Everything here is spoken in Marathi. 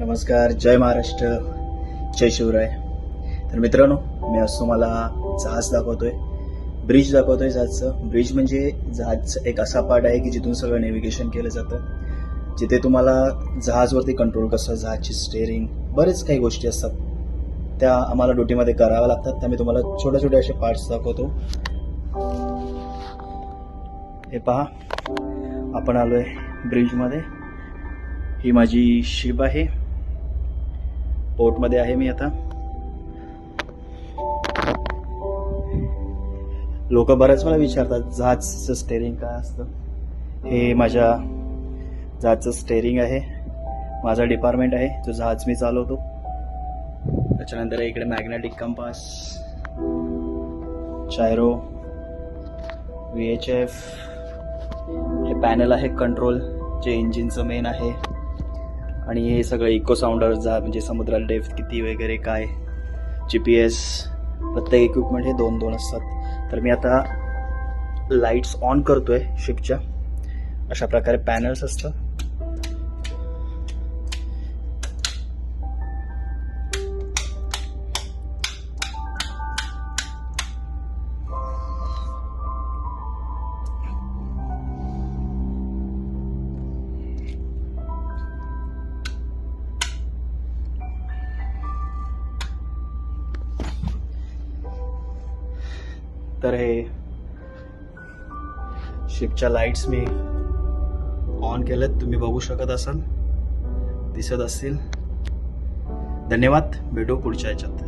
नमस्कार, जय महाराष्ट्र, जय शिवराय. तर मित्रांनो, मी आज तुम्हाला जहाज दाखवतोय, ब्रिज दाखवतोय. जहाजचं ब्रिज म्हणजे जहाज एक असा पार्ट आहे की जिथून सगळं नेव्हिगेशन केलं जातं, जिथे तुम्हाला जहाजवरती कंट्रोल कसं, जहाजची स्टेअरिंग, बरेच काही गोष्टी असतात त्या आम्हाला ड्युटीमध्ये कराव्या लागतात. त्या मी तुम्हाला छोटे छोटे असे पार्ट्स दाखवतो. हे पहा, आपण आलोय ब्रिजमध्ये. ही माझी शिप आहे, पोर्टमध्ये आहे मी आता. लोक बऱ्याच मला विचारतात जहाजचं स्टेअरिंग काय असतं. हे माझ्या जहाजचं स्टेअरिंग आहे, माझा डिपार्टमेंट आहे, जो जहाज मी चालवतो. त्याच्यानंतर इकडे मॅग्नेटिक कंपास, चायरो, VHF, हे पॅनल आहे कंट्रोल, जे इंजिनचं मेन आहे. आणि हे सगळं इको साऊंडर, म्हणजे समुद्राला डेप्थ किती वगैरे काय, GPS, प्रत्येक इक्विपमेंट हे 2-2 असतात. तर मी आता लाईट्स ऑन करतोय शिपच्या. अशा प्रकारे पॅनल्स असतं. तर हे शिपच्या लाईट्स मी ऑन केलेत, तुम्ही बघू शकत असाल, दिसत असतील. धन्यवाद, भेटू पुढच्या ह्याच्यात.